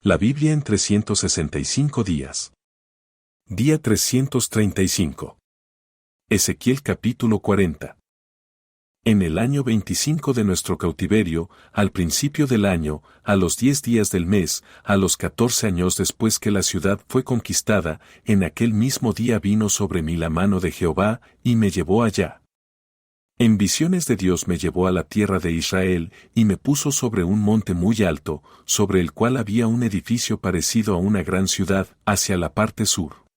La Biblia en 365 días. Día 335. Ezequiel capítulo 40. En el año 25 de nuestro cautiverio, al principio del año, a los 10 días del mes, a los 14 años después que la ciudad fue conquistada, en aquel mismo día vino sobre mí la mano de Jehová, y me llevó allá. En visiones de Dios me llevó a la tierra de Israel, y me puso sobre un monte muy alto, sobre el cual había un edificio parecido a una gran ciudad, hacia la parte sur.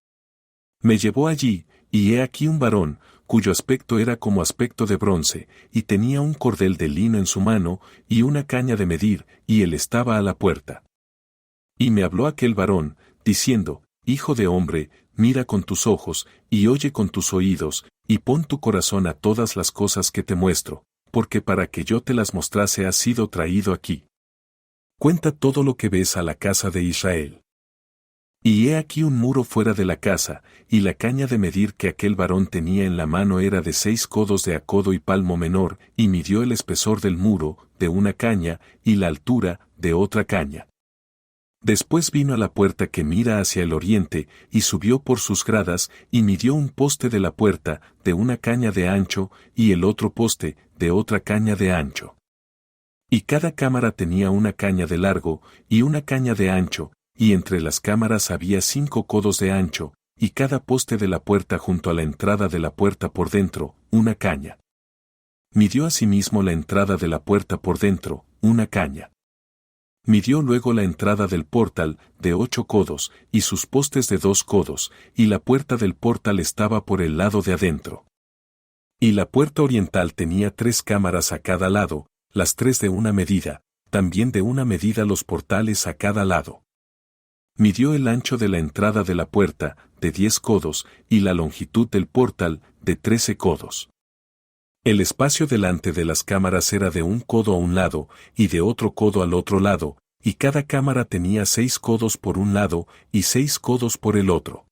Me llevó allí, y he aquí un varón, cuyo aspecto era como aspecto de bronce, y tenía un cordel de lino en su mano, y una caña de medir, y él estaba a la puerta. Y me habló aquel varón, diciendo, Hijo de hombre, mira con tus ojos, y oye con tus oídos, y pon tu corazón a todas las cosas que te muestro, porque para que yo te las mostrase has sido traído aquí. Cuenta todo lo que ves a la casa de Israel. Y he aquí un muro fuera de la casa, y la caña de medir que aquel varón tenía en la mano era de 6 codos de a codo y palmo menor, y midió el espesor del muro, de una caña, y la altura, de otra caña. Después vino a la puerta que mira hacia el oriente, y subió por sus gradas, y midió un poste de la puerta, de una caña de ancho, y el otro poste, de otra caña de ancho. Y cada cámara tenía una caña de largo, y una caña de ancho, y entre las cámaras había 5 codos de ancho, y cada poste de la puerta junto a la entrada de la puerta por dentro, una caña. Midió asimismo la entrada de la puerta por dentro, una caña. Midió luego la entrada del portal, de 8 codos, y sus postes de 2 codos, y la puerta del portal estaba por el lado de adentro. Y la puerta oriental tenía 3 cámaras a cada lado, las 3 de una medida, también de una medida los portales a cada lado. Midió el ancho de la entrada de la puerta, de 10 codos, y la longitud del portal, de 13 codos. El espacio delante de las cámaras era de 1 codo a un lado, y de otro codo al otro lado, y cada cámara tenía 6 codos por un lado, y 6 codos por el otro.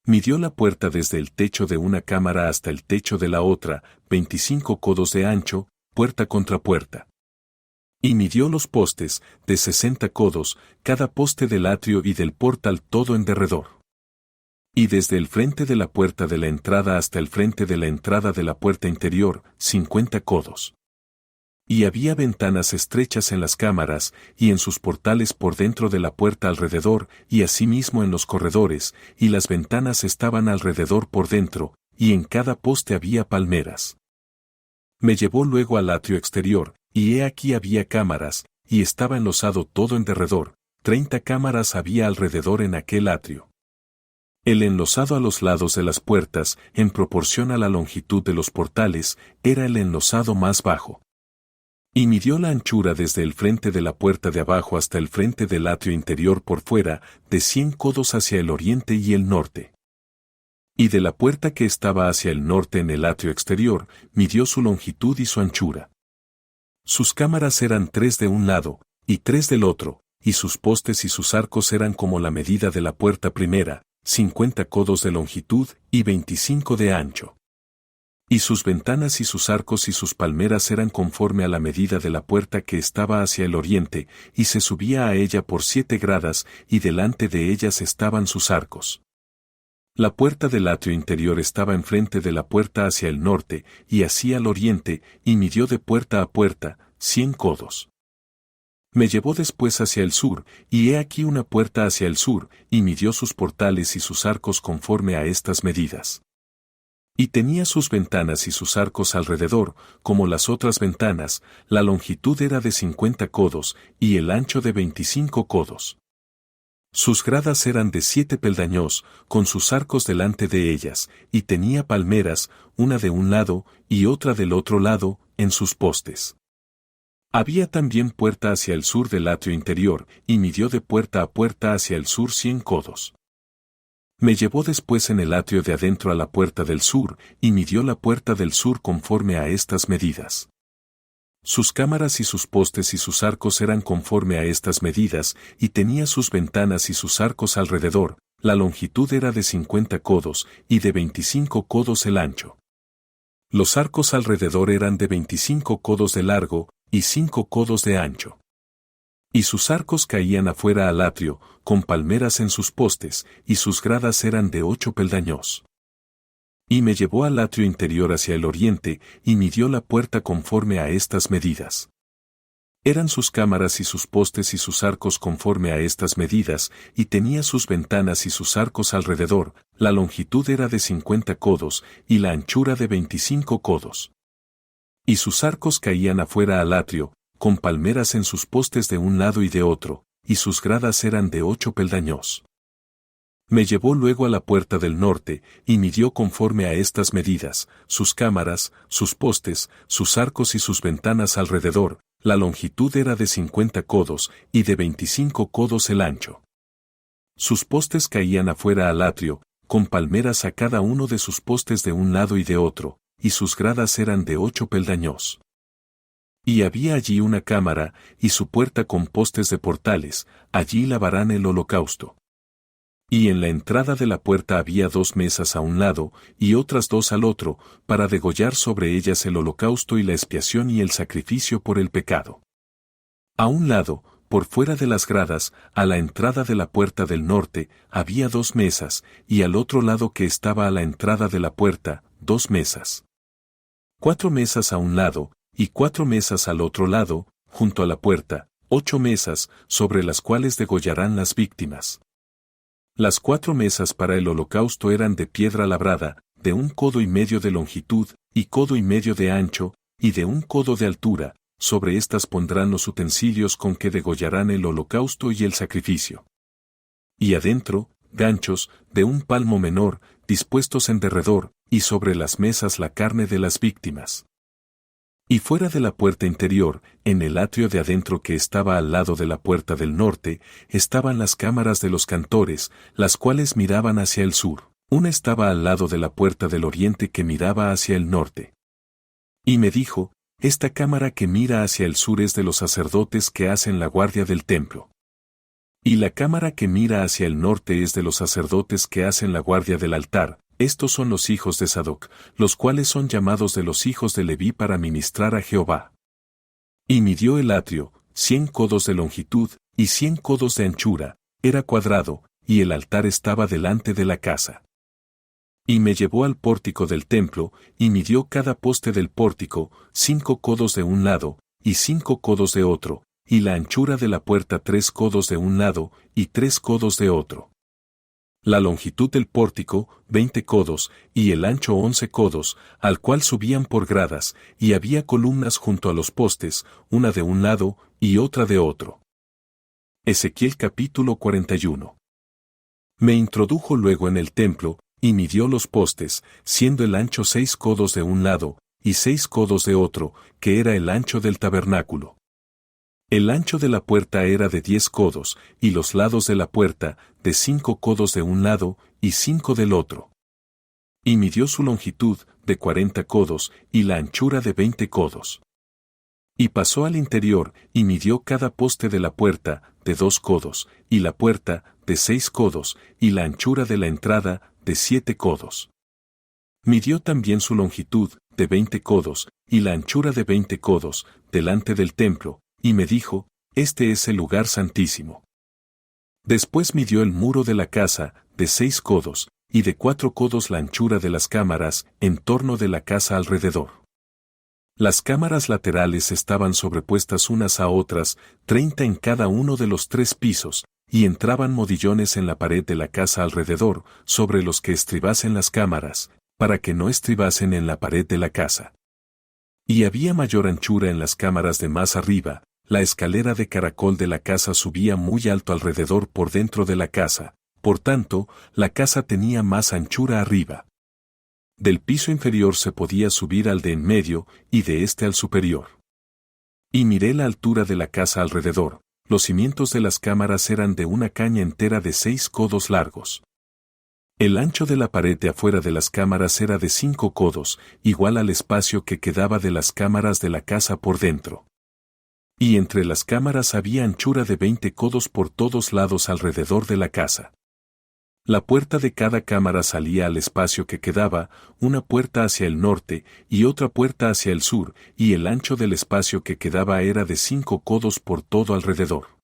Midió la puerta desde el techo de una cámara hasta el techo de la otra, 25 codos de ancho, puerta contra puerta. Y midió los postes, de 60 codos, cada poste del atrio y del portal todo en derredor. Y desde el frente de la puerta de la entrada hasta el frente de la entrada de la puerta interior, 50 codos. Y había ventanas estrechas en las cámaras, y en sus portales por dentro de la puerta alrededor, y asimismo en los corredores, y las ventanas estaban alrededor por dentro, y en cada poste había palmeras. Me llevó luego al atrio exterior, y he aquí había cámaras, y estaba enlosado todo en derredor, 30 cámaras había alrededor en aquel atrio. El enlosado a los lados de las puertas, en proporción a la longitud de los portales, era el enlosado más bajo. Y midió la anchura desde el frente de la puerta de abajo hasta el frente del atrio interior por fuera, de 100 codos hacia el oriente y el norte. Y de la puerta que estaba hacia el norte en el atrio exterior, midió su longitud y su anchura. Sus cámaras eran 3 de un lado, y 3 del otro, y sus postes y sus arcos eran como la medida de la puerta primera, 50 codos de longitud y 25 de ancho. Y sus ventanas y sus arcos y sus palmeras eran conforme a la medida de la puerta que estaba hacia el oriente, y se subía a ella por 7 gradas, y delante de ellas estaban sus arcos. La puerta del atrio interior estaba enfrente de la puerta hacia el norte, y hacia el oriente, y midió de puerta a puerta, 100 codos. Me llevó después hacia el sur, y he aquí una puerta hacia el sur, y midió sus portales y sus arcos conforme a estas medidas. Y tenía sus ventanas y sus arcos alrededor, como las otras ventanas, la longitud era de 50 codos, y el ancho de 25 codos. Sus gradas eran de 7 peldaños, con sus arcos delante de ellas, y tenía palmeras, una de un lado, y otra del otro lado, en sus postes. Había también puerta hacia el sur del atrio interior, y midió de puerta a puerta hacia el sur 100 codos. Me llevó después en el atrio de adentro a la puerta del sur, y midió la puerta del sur conforme a estas medidas. Sus cámaras y sus postes y sus arcos eran conforme a estas medidas, y tenía sus ventanas y sus arcos alrededor, la longitud era de 50 codos, y de 25 codos el ancho. Los arcos alrededor eran de 25 codos de largo, y 5 codos de ancho. Y sus arcos caían afuera al atrio, con palmeras en sus postes, y sus gradas eran de 8 peldaños. Y me llevó al atrio interior hacia el oriente, y midió la puerta conforme a estas medidas. Eran sus cámaras y sus postes y sus arcos conforme a estas medidas, y tenía sus ventanas y sus arcos alrededor, la longitud era de 50 codos, y la anchura de 25 codos. Y sus arcos caían afuera al atrio, con palmeras en sus postes de un lado y de otro, y sus gradas eran de 8 peldaños. Me llevó luego a la puerta del norte, y midió conforme a estas medidas, sus cámaras, sus postes, sus arcos y sus ventanas alrededor, la longitud era de 50 codos, y de 25 codos el ancho. Sus postes caían afuera al atrio, con palmeras a cada uno de sus postes de un lado y de otro, y sus gradas eran de 8 peldaños. Y había allí una cámara, y su puerta con postes de portales, allí lavarán el holocausto. Y en la entrada de la puerta había 2 mesas a un lado, y otras 2 al otro, para degollar sobre ellas el holocausto y la expiación y el sacrificio por el pecado. A un lado, por fuera de las gradas, a la entrada de la puerta del norte, había 2 mesas, y al otro lado que estaba a la entrada de la puerta, 2 mesas. 4 mesas a un lado, y 4 mesas al otro lado, junto a la puerta, 8 mesas, sobre las cuales degollarán las víctimas. Las 4 mesas para el holocausto eran de piedra labrada, de 1 codo y medio de longitud, y codo y medio de ancho, y de 1 codo de altura. Sobre estas pondrán los utensilios con que degollarán el holocausto y el sacrificio. Y adentro, ganchos, de 1 palmo menor, dispuestos en derredor, y sobre las mesas la carne de las víctimas. Y fuera de la puerta interior, en el atrio de adentro que estaba al lado de la puerta del norte, estaban las cámaras de los cantores, las cuales miraban hacia el sur. Una estaba al lado de la puerta del oriente que miraba hacia el norte. Y me dijo, esta cámara que mira hacia el sur es de los sacerdotes que hacen la guardia del templo. Y la cámara que mira hacia el norte es de los sacerdotes que hacen la guardia del altar. Estos son los hijos de Sadoc, los cuales son llamados de los hijos de Leví para ministrar a Jehová. Y midió el atrio, 100 codos de longitud, y 100 codos de anchura, era cuadrado, y el altar estaba delante de la casa. Y me llevó al pórtico del templo, y midió cada poste del pórtico, 5 codos de un lado, y 5 codos de otro, y la anchura de la puerta 3 codos de un lado, y 3 codos de otro. La longitud del pórtico, 20 codos, y el ancho 11 codos, al cual subían por gradas, y había columnas junto a los postes, una de un lado, y otra de otro. Ezequiel capítulo 41. Me introdujo luego en el templo, y midió los postes, siendo el ancho 6 codos de un lado, y 6 codos de otro, que era el ancho del tabernáculo. El ancho de la puerta era de 10 codos, y los lados de la puerta, de 5 codos de un lado, y 5 del otro. Y midió su longitud, de 40 codos, y la anchura de 20 codos. Y pasó al interior, y midió cada poste de la puerta, de 2 codos, y la puerta, de 6 codos, y la anchura de la entrada, de 7 codos. Midió también su longitud, de 20 codos, y la anchura de 20 codos, delante del templo, y me dijo, este es el lugar santísimo. Después midió el muro de la casa, de 6 codos, y de 4 codos la anchura de las cámaras, en torno de la casa alrededor. Las cámaras laterales estaban sobrepuestas unas a otras, 30 en cada uno de los 3 pisos, y entraban modillones en la pared de la casa alrededor, sobre los que estribasen las cámaras, para que no estribasen en la pared de la casa. Y había mayor anchura en las cámaras de más arriba, la escalera de caracol de la casa subía muy alto alrededor por dentro de la casa, por tanto, la casa tenía más anchura arriba. Del piso inferior se podía subir al de en medio, y de este al superior. Y miré la altura de la casa alrededor, los cimientos de las cámaras eran de una caña entera de 6 codos largos. El ancho de la pared de afuera de las cámaras era de 5 codos, igual al espacio que quedaba de las cámaras de la casa por dentro. Y entre las cámaras había anchura de 20 codos por todos lados alrededor de la casa. La puerta de cada cámara salía al espacio que quedaba, una puerta hacia el norte y otra puerta hacia el sur, y el ancho del espacio que quedaba era de 5 codos por todo alrededor.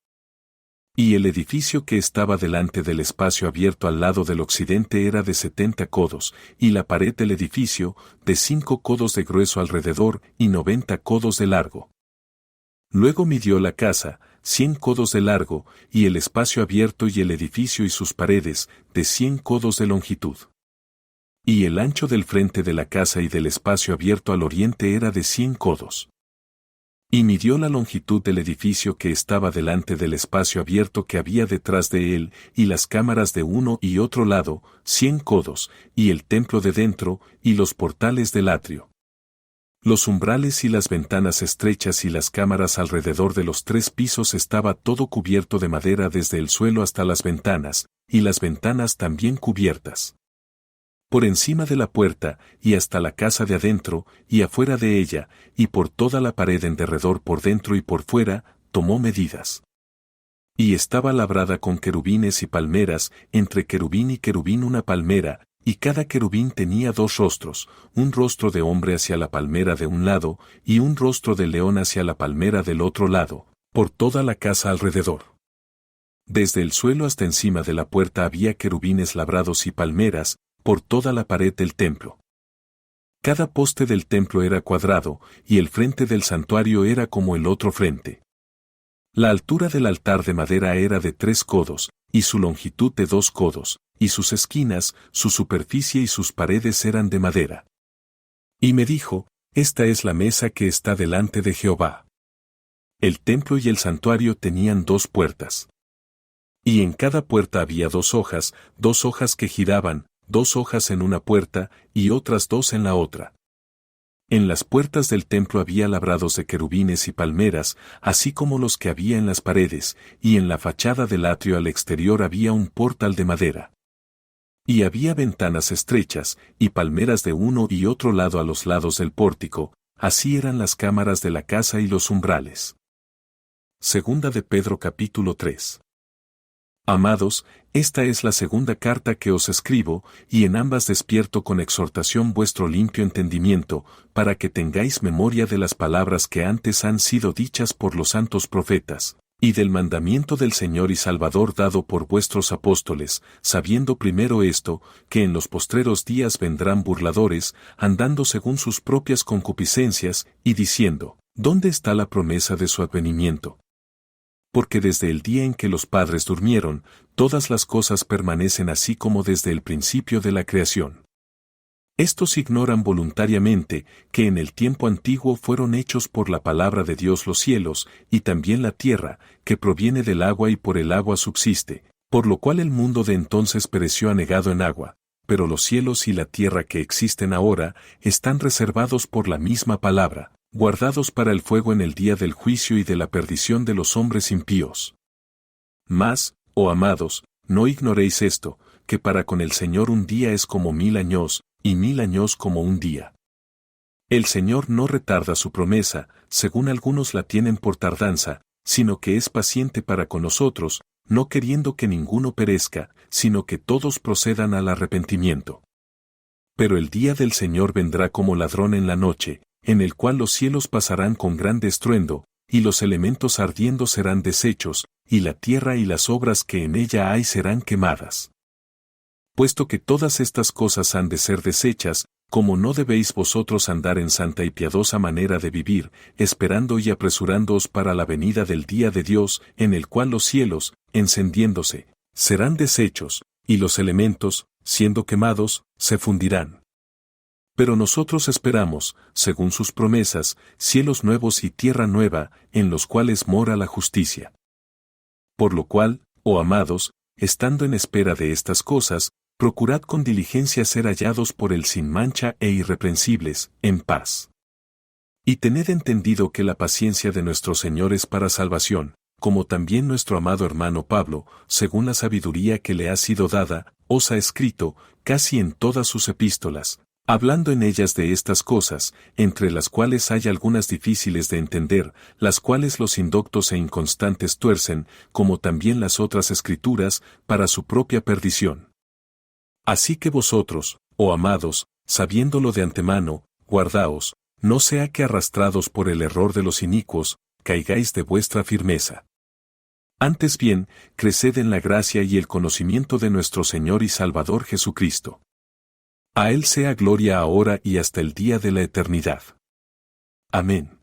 Y el edificio que estaba delante del espacio abierto al lado del occidente era de 70 codos, y la pared del edificio, de 5 codos de grueso alrededor y 90 codos de largo. Luego midió la casa, 100 codos de largo, y el espacio abierto y el edificio y sus paredes, de 100 codos de longitud. Y el ancho del frente de la casa y del espacio abierto al oriente era de 100 codos. Y midió la longitud del edificio que estaba delante del espacio abierto que había detrás de él, y las cámaras de uno y otro lado, 100 codos, y el templo de dentro, y los portales del atrio. Los umbrales y las ventanas estrechas y las cámaras alrededor de los 3 pisos estaba todo cubierto de madera desde el suelo hasta las ventanas, y las ventanas también cubiertas. Por encima de la puerta, y hasta la casa de adentro, y afuera de ella, y por toda la pared en derredor por dentro y por fuera, tomó medidas. Y estaba labrada con querubines y palmeras, entre querubín y querubín una palmera, y cada querubín tenía 2 rostros, un rostro de hombre hacia la palmera de un lado, y un rostro de león hacia la palmera del otro lado, por toda la casa alrededor. Desde el suelo hasta encima de la puerta había querubines labrados y palmeras, por toda la pared del templo. Cada poste del templo era cuadrado, y el frente del santuario era como el otro frente. La altura del altar de madera era de 3 codos, y su longitud de 2 codos, y sus esquinas, su superficie y sus paredes eran de madera. Y me dijo, esta es la mesa que está delante de Jehová. El templo y el santuario tenían 2 puertas. Y en cada puerta había 2 hojas que giraban, 2 hojas en una puerta, y otras 2 en la otra. En las puertas del templo había labrados de querubines y palmeras, así como los que había en las paredes, y en la fachada del atrio al exterior había un portal de madera. Y había ventanas estrechas, y palmeras de uno y otro lado a los lados del pórtico, así eran las cámaras de la casa y los umbrales. Segunda de Pedro capítulo 3. Amados, esta es la segunda carta que os escribo, y en ambas despierto con exhortación vuestro limpio entendimiento, para que tengáis memoria de las palabras que antes han sido dichas por los santos profetas, y del mandamiento del Señor y Salvador dado por vuestros apóstoles, sabiendo primero esto, que en los postreros días vendrán burladores, andando según sus propias concupiscencias, y diciendo, ¿dónde está la promesa de su advenimiento? Porque desde el día en que los padres durmieron, todas las cosas permanecen así como desde el principio de la creación. Estos ignoran voluntariamente que en el tiempo antiguo fueron hechos por la palabra de Dios los cielos, y también la tierra, que proviene del agua y por el agua subsiste, por lo cual el mundo de entonces pereció anegado en agua, pero los cielos y la tierra que existen ahora están reservados por la misma palabra, guardados para el fuego en el día del juicio y de la perdición de los hombres impíos. Mas, oh amados, no ignoréis esto, que para con el Señor un día es como 1000 años, y 1000 años como un día. El Señor no retarda su promesa, según algunos la tienen por tardanza, sino que es paciente para con nosotros, no queriendo que ninguno perezca, sino que todos procedan al arrepentimiento. Pero el día del Señor vendrá como ladrón en la noche, en el cual los cielos pasarán con grande estruendo, y los elementos ardiendo serán deshechos, y la tierra y las obras que en ella hay serán quemadas. Puesto que todas estas cosas han de ser deshechas, como no debéis vosotros andar en santa y piadosa manera de vivir, esperando y apresurándoos para la venida del día de Dios, en el cual los cielos, encendiéndose, serán deshechos, y los elementos, siendo quemados, se fundirán. Pero nosotros esperamos, según sus promesas, cielos nuevos y tierra nueva, en los cuales mora la justicia. Por lo cual, oh amados, estando en espera de estas cosas, procurad con diligencia ser hallados por Él sin mancha e irreprensibles, en paz. Y tened entendido que la paciencia de nuestro Señor es para salvación, como también nuestro amado hermano Pablo, según la sabiduría que le ha sido dada, os ha escrito, casi en todas sus epístolas, hablando en ellas de estas cosas, entre las cuales hay algunas difíciles de entender, las cuales los indoctos e inconstantes tuercen, como también las otras escrituras, para su propia perdición. Así que vosotros, oh amados, sabiéndolo de antemano, guardaos, no sea que arrastrados por el error de los inicuos, caigáis de vuestra firmeza. Antes bien, creced en la gracia y el conocimiento de nuestro Señor y Salvador Jesucristo. A Él sea gloria ahora y hasta el día de la eternidad. Amén.